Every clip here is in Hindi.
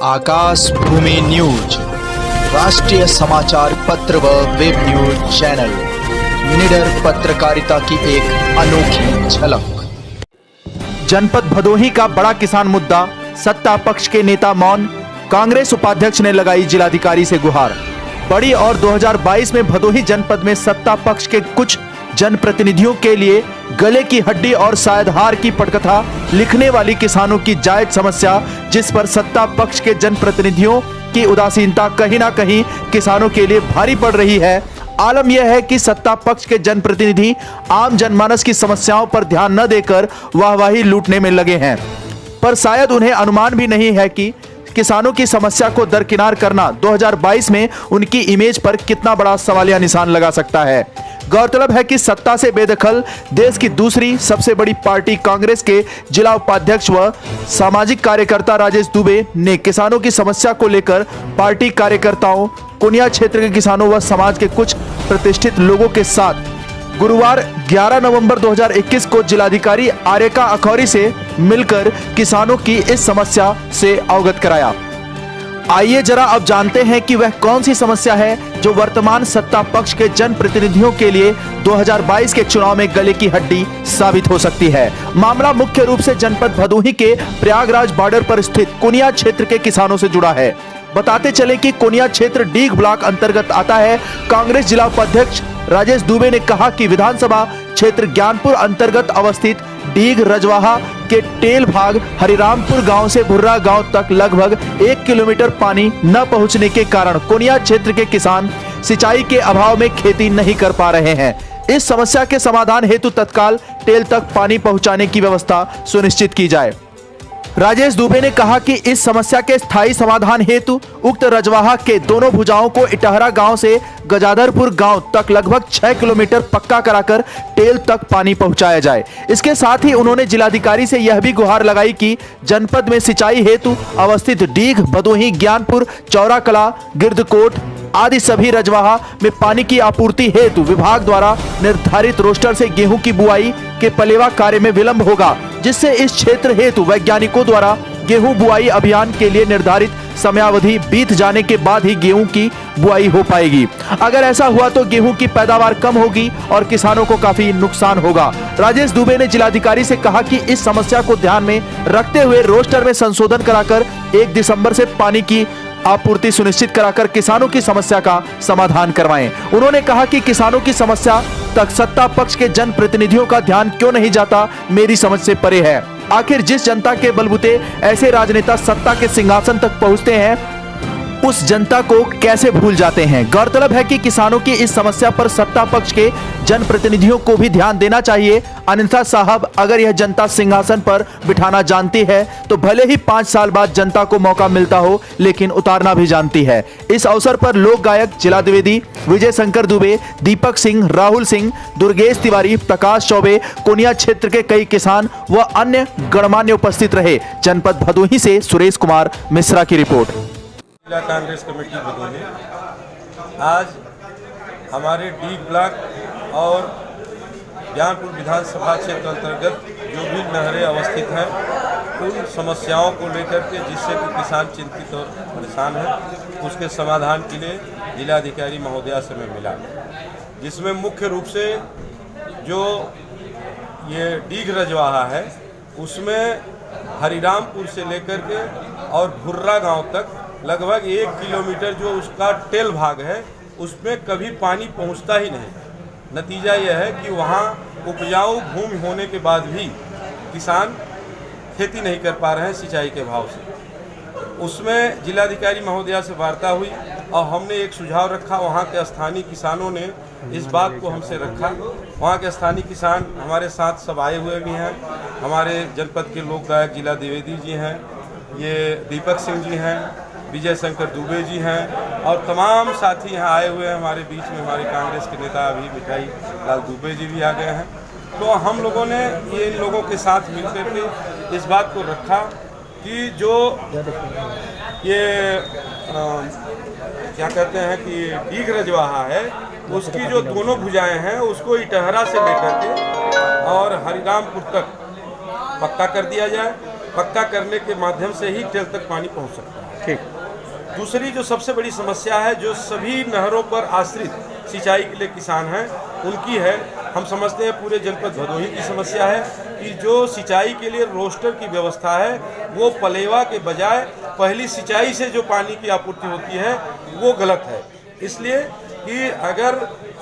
आकाश भूमि न्यूज राष्ट्रीय समाचार पत्र व वेब न्यूज चैनल निडर पत्रकारिता की एक अनोखी झलक। जनपद भदोही का बड़ा किसान मुद्दा, सत्ता पक्ष के नेता मौन, कांग्रेस उपाध्यक्ष ने लगाई जिलाधिकारी से गुहार। बड़ी और 2022 में भदोही जनपद में सत्ता पक्ष के कुछ जनप्रतिनिधियों के लिए गले की हड्डी और शायद हार की पटकथा लिखने वाली किसानों की जायज समस्या, जिस पर सत्ता पक्ष के जनप्रतिनिधियों की उदासीनता कहीं ना कहीं किसानों के लिए भारी पड़ रही है। आलम यह है कि सत्ता पक्ष के जनप्रतिनिधि आम जनमानस की समस्याओं पर ध्यान न देकर वाहवाही लूटने में लगे हैं, पर शायद उन्हें अनुमान भी नहीं है कि किसानों की समस्या को दरकिनार करना 2022 में उनकी इमेज पर कितना बड़ा सवालिया निशान लगा सकता है। गौरतलब है कि सत्ता से बेदखल देश की दूसरी सबसे बड़ी पार्टी कांग्रेस के जिला उपाध्यक्ष व सामाजिक कार्यकर्ता राजेश दुबे ने किसानों की समस्या को लेकर पार्टी कार्यकर्ताओं, कुनिया क्षेत्र के किसानों व समाज के कुछ प्रतिष्ठित लोगों के साथ गुरुवार 11 नवंबर 2021 को जिलाधिकारी आर्यका अखौरी से मिलकर किसानों की इस समस्या से अवगत कराया। आइए जरा अब जानते हैं कि वह कौन सी समस्या है जो वर्तमान सत्ता पक्ष के जनप्रतिनिधियों के लिए 2022 के चुनाव में गले की हड्डी साबित हो सकती है। मामला मुख्य रूप से जनपद भदोही के प्रयागराज बॉर्डर पर स्थित कुनिया क्षेत्र के किसानों से जुड़ा है। बताते चले कि कुनिया क्षेत्र डीग ब्लॉक अंतर्गत आता है। कांग्रेस जिला उपाध्यक्ष राजेश दुबे ने कहा कि विधानसभा क्षेत्र ज्ञानपुर अंतर्गत अवस्थित डीग रजवाहा के टेल भाग हरिरामपुर गांव से भुर्रा गांव तक लगभग 1 किलोमीटर पानी न पहुंचने के कारण कुनिया क्षेत्र के किसान सिंचाई के अभाव में खेती नहीं कर पा रहे हैं। इस समस्या के समाधान हेतु तत्काल टेल तक पानी पहुंचाने की व्यवस्था सुनिश्चित की जाए। राजेश दुबे ने कहा कि इस समस्या के स्थायी समाधान हेतु उक्त रजवाहा के दोनों भुजाओं को इटहरा गांव से गजाधरपुर गांव तक लगभग 6 किलोमीटर पक्का कराकर टेल तक पानी पहुंचाया जाए। इसके साथ ही उन्होंने जिलाधिकारी से यह भी गुहार लगाई कि जनपद में सिंचाई हेतु अवस्थित डीग, भदोही, ज्ञानपुर, चौराकला, गिरदकोट आदि सभी रजवाहा में पानी की आपूर्ति हेतु विभाग द्वारा निर्धारित रोस्टर से गेहूं की बुआई के पलेवा कार्य में विलंब होगा, जिससे इस क्षेत्र हेतु वैज्ञानिकों द्वारा गेहूं बुआई अभियान के लिए निर्धारित समयावधि बीत जाने के बाद ही गेहूं की बुआई हो पाएगी। अगर ऐसा हुआ तो गेहूं की पैदावार कम होगी और किसानों को काफी नुकसान होगा। राजेश दुबे ने जिलाधिकारी से कहा कि इस समस्या को ध्यान में रखते हुए रोस्टर में संशोधन कराकर 1 दिसंबर से पानी की आपूर्ति सुनिश्चित कराकर किसानों की समस्या का समाधान करवाएं। उन्होंने कहा कि किसानों की समस्या तक सत्ता पक्ष के जनप्रतिनिधियों का ध्यान क्यों नहीं जाता, मेरी समझ से परे है। आखिर जिस जनता के बलबूते ऐसे राजनेता सत्ता के सिंहासन तक पहुंचते हैं, उस जनता को कैसे भूल जाते हैं। गौरतलब है कि किसानों की इस समस्या पर सत्ता पक्ष के जनप्रतिनिधियों को भी ध्यान देना चाहिए। अन्यथा साहब, अगर यह जनता सिंहासन पर बिठाना जानती है तो भले ही 5 साल बाद जनता को मौका मिलता हो, लेकिन उतारना भी जानती है। इस अवसर पर लोक गायक जिला द्विवेदी, विजय शंकर दुबे, दीपक सिंह, राहुल सिंह, दुर्गेश तिवारी, प्रकाश चौबे, कुनिया क्षेत्र के कई किसान व अन्य गणमान्य उपस्थित रहे। जनपद भदोही से सुरेश कुमार मिश्रा की रिपोर्ट। जिला कांग्रेस कमेटी भदोही आज हमारे डीग ब्लॉक और ज्ञानपुर विधानसभा क्षेत्र अंतर्गत जो भी नहरें अवस्थित हैं, उन समस्याओं को लेकर के जिससे कि किसान चिंतित और परेशान है, उसके समाधान के लिए जिलाधिकारी महोदया से मैं मिला, जिसमें मुख्य रूप से जो ये डीग रजवाहा है उसमें हरिरामपुर से लेकर के और भुर्रा गांव तक लगभग 1 किलोमीटर जो उसका टेल भाग है उसमें कभी पानी पहुंचता ही नहीं। नतीजा यह है कि वहाँ उपजाऊ भूमि होने के बाद भी किसान खेती नहीं कर पा रहे हैं सिंचाई के अभाव से। उसमें जिलाधिकारी महोदया से वार्ता हुई और हमने एक सुझाव रखा। वहाँ के स्थानीय किसानों ने इस बात को हमसे रखा। वहाँ के स्थानीय किसान हमारे साथ सब आए हुए भी हैं। हमारे जनपद के लोक गायक जिला द्विवेदी जी हैं, ये दीपक सिंह जी हैं, विजय शंकर दुबे जी हैं और तमाम साथी यहाँ आए हुए हैं। हमारे बीच में हमारे कांग्रेस के नेता अभी मिठाई लाल दुबे जी भी आ गए हैं। तो हम लोगों ने ये इन लोगों के साथ मिलकर के इस बात को रखा कि जो ये क्या कहते हैं कि डीग रजवाहा है, उसकी जो दोनों भुजाएं हैं उसको इटहरा से लेकर के और हरिरामपुर तक पक्का कर दिया जाए। पक्का करने के माध्यम से ही टेल तक पानी पहुंच सकता है। ठीक। दूसरी जो सबसे बड़ी समस्या है, जो सभी नहरों पर आश्रित सिंचाई के लिए किसान हैं, उनकी है। हम समझते हैं पूरे जनपद भदोही की समस्या है कि जो सिंचाई के लिए रोस्टर की व्यवस्था है, वो पलेवा के बजाय पहली सिंचाई से जो पानी की आपूर्ति होती है वो गलत है। इसलिए कि अगर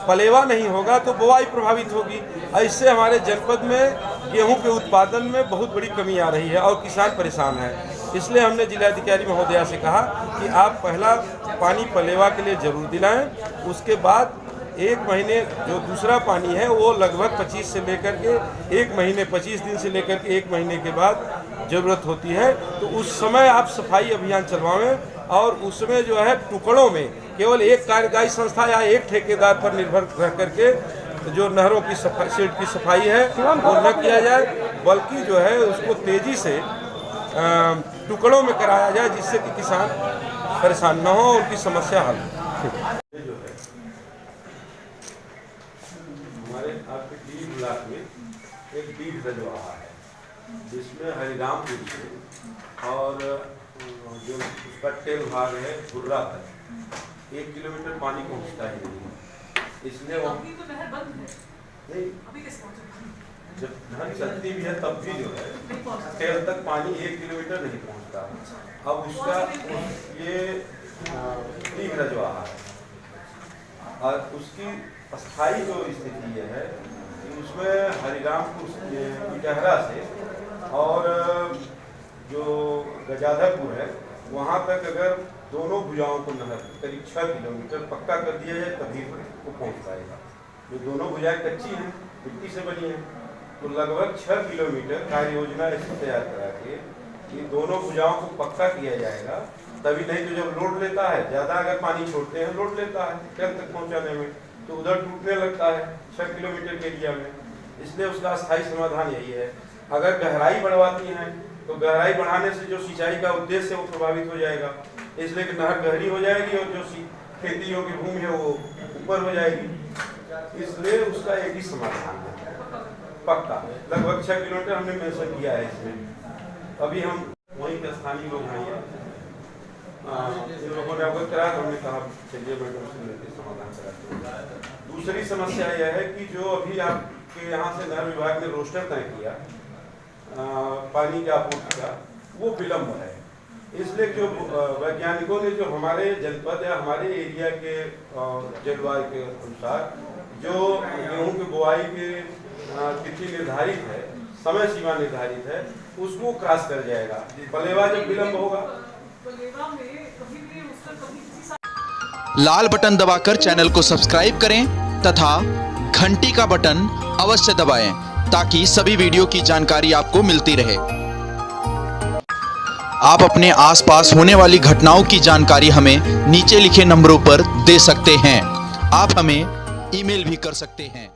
पलेवा नहीं होगा तो बुआई प्रभावित होगी। इससे हमारे जनपद में गेहूं के उत्पादन में बहुत बड़ी कमी आ रही है और किसान परेशान है। इसलिए हमने जिलाधिकारी महोदया से कहा कि आप पहला पानी पलेवा के लिए जरूर दिलाएं, उसके बाद 1 महीने जो दूसरा पानी है वो लगभग 25 से लेकर के 1 महीने 25 दिन से लेकर के 1 महीने के बाद ज़रूरत होती है, तो उस समय आप सफाई अभियान चलवाएं और उसमें जो है टुकड़ों में केवल एक कार्यदायी संस्था या एक ठेकेदार पर निर्भर रह करके जो नहरों की सफाई सीट की सफाई है वो न किया जाए, बल्कि जो है उसको तेज़ी से टुकड़ों में कराया जाए, जिससे कि किसान परेशान न हो, उनकी समस्या हल हो। हमारे आपके डी ब्लॉक में एक डीग रजवाहा है, जिसमें हरिरामपुर से और जो उसका टेल भाग है बुर्रा तक 1 किलोमीटर पानी पहुंचता ही नहीं है। इसलिए वो नहीं, जब नहर चलती भी है तब भी जो है टेल तक पानी 1 किलोमीटर नहीं पहुंचता। अब उसका ये डीग रजवाहा है और उसकी अस्थायी जो स्थिति ये है कि उसमें हरिरामपुर इटहरा से और जो गजाधरपुर है वहाँ तक अगर दोनों भुजाओं को नहर करीब 6 किलोमीटर पक्का कर दिया जाए तभी वो पहुँच पाएगा। जो दोनों भुजाएं कच्ची हैं, मिट्टी से बनी हैं, तो लगभग 6 किलोमीटर कार्य योजना इसको तैयार करा के ये दोनों भुजाओं को पक्का किया जाएगा, तभी। नहीं तो जब लोड लेता है, ज़्यादा अगर पानी छोड़ते हैं लोड लेता है टेल तक पहुँचाने में, तो उधर टूटने लगता है 6 किलोमीटर के एरिया में। इसलिए उसका स्थायी समाधान यही है। अगर गहराई बढ़वाती हैं तो गहराई बढ़ाने से जो सिंचाई का उद्देश्य है वो प्रभावित हो जाएगा, इसलिए कि नहर गहरी हो जाएगी और जो खेती योग्य भूमि है वो ऊपर हो जाएगी। इसलिए उसका एक ही समाधान है, पक्का लगभग 6 किलोमीटर हमने मेंशन किया है इसमें। अभी हम वहीं के स्थानीय लोग हैं, इन लोगों ने अवगत करा, हमने कहा चलिए मैडम से मिलकर समाधान कराते हैं। दूसरी समस्या यह है कि जो अभी आपके यहाँ से नहर विभाग ने रोस्टर तय किया पानी की आपूर्ति का, वो विलम्ब है। इसलिए जो वैज्ञानिकों ने जो हमारे जनपद या हमारे एरिया के जलवायु के अनुसार जो गेहूँ की बुआई की तिथि निर्धारित है, समय सीमा निर्धारित है, उसको क्रॉस कर जाएगा। पलेवा जब विलम्ब होगा, लाल बटन दबाकर चैनल को सब्सक्राइब करें तथा घंटी का बटन अवश्य दबाएं ताकि सभी वीडियो की जानकारी आपको मिलती रहे। आप अपने आसपास होने वाली घटनाओं की जानकारी हमें नीचे लिखे नंबरों पर दे सकते हैं। आप हमें ईमेल भी कर सकते हैं।